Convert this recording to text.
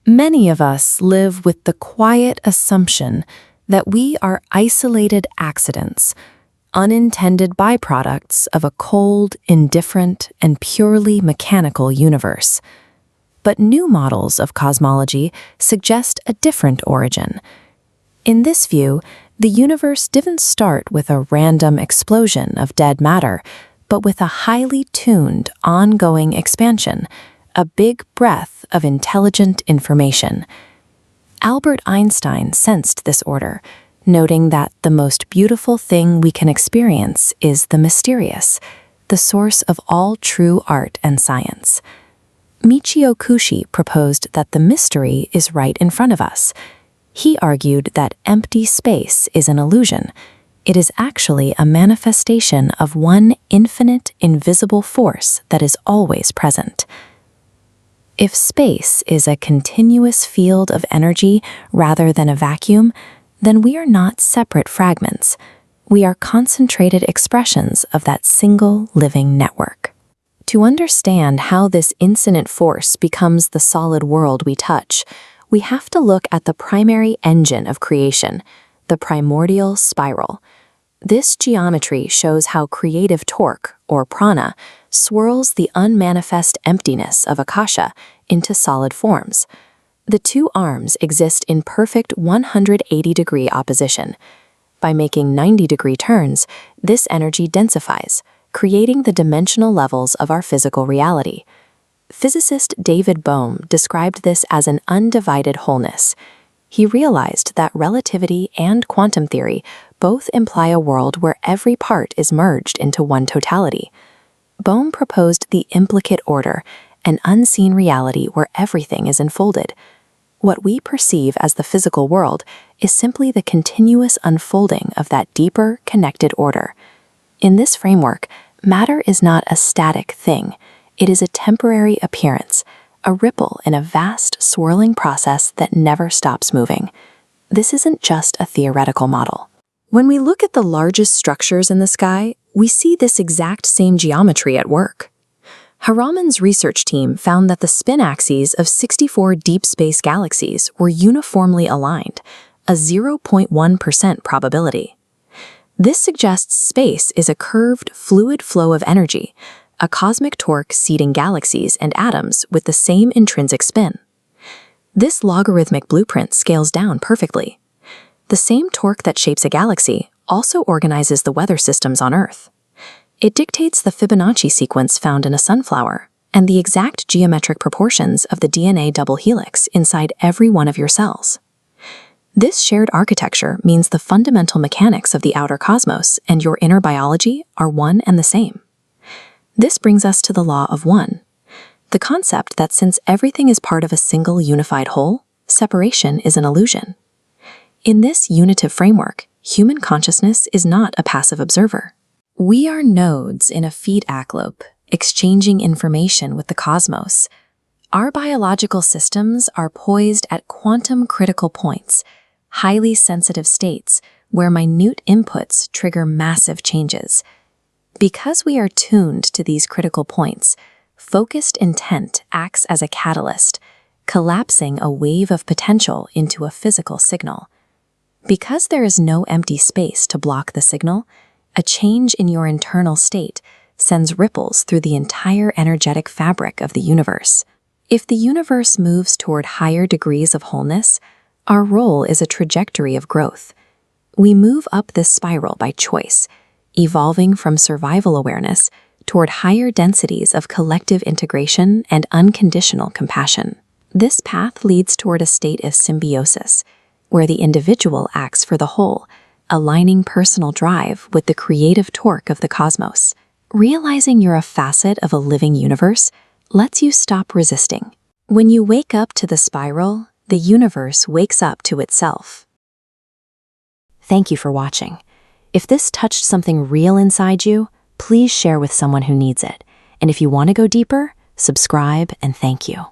Many of us live with the quiet assumption that we are isolated accidents, unintended byproducts of a cold, indifferent, and purely mechanical universe. But new models of cosmology suggest a different origin. In this view, the universe didn't start with a random explosion of dead matter, but with a highly tuned, ongoing expansion, a big breath of intelligent information. Albert Einstein sensed this order, noting that the most beautiful thing we can experience is the mysterious, the source of all true art and science. Michio Kushi proposed that the mystery is right in front of us. He argued that empty space is an illusion. It is actually a manifestation of one infinite, invisible force that is always present. If space is a continuous field of energy rather than a vacuum, then we are not separate fragments. We are concentrated expressions of that single living network. To understand how this infinite force becomes the solid world we touch, we have to look at the primary engine of creation, the primordial spiral. This geometry shows how creative torque, or prana, swirls the unmanifest emptiness of akasha into solid forms. The two arms exist in perfect 180-degree opposition. By making 90-degree turns, this energy densifies, creating the dimensional levels of our physical reality. Physicist David Bohm described this as an undivided wholeness. He realized that relativity and quantum theory both imply a world where every part is merged into one totality. Bohm proposed the implicate order, an unseen reality where everything is enfolded. What we perceive as the physical world is simply the continuous unfolding of that deeper, connected order. In this framework, matter is not a static thing. It is a temporary appearance, a ripple in a vast, swirling process that never stops moving. This isn't just a theoretical model. When we look at the largest structures in the sky, we see this exact same geometry at work. Haraman's research team found that the spin axes of 64 deep space galaxies were uniformly aligned, a 0.1% probability. This suggests space is a curved, fluid flow of energy, a cosmic torque seeding galaxies and atoms with the same intrinsic spin. This logarithmic blueprint scales down perfectly. The same torque that shapes a galaxy also organizes the weather systems on Earth. It dictates the Fibonacci sequence found in a sunflower and the exact geometric proportions of the DNA double helix inside every one of your cells. This shared architecture means the fundamental mechanics of the outer cosmos and your inner biology are one and the same. This brings us to the law of one, the concept that since everything is part of a single unified whole, separation is an illusion. In this unitive framework, human consciousness is not a passive observer. We are nodes in a feedback loop, exchanging information with the cosmos. Our biological systems are poised at quantum critical points, highly sensitive states where minute inputs trigger massive changes. Because we are tuned to these critical points, focused intent acts as a catalyst, collapsing a wave of potential into a physical signal. Because there is no empty space to block the signal, a change in your internal state sends ripples through the entire energetic fabric of the universe. If the universe moves toward higher degrees of wholeness, our role is a trajectory of growth. We move up this spiral by choice, evolving from survival awareness toward higher densities of collective integration and unconditional compassion. This path leads toward a state of symbiosis, where the individual acts for the whole, aligning personal drive with the creative torque of the cosmos. Realizing you're a facet of a living universe lets you stop resisting. When you wake up to the spiral, the universe wakes up to itself. Thank you for watching. If this touched something real inside you, please share with someone who needs it. And if you want to go deeper, subscribe and thank you.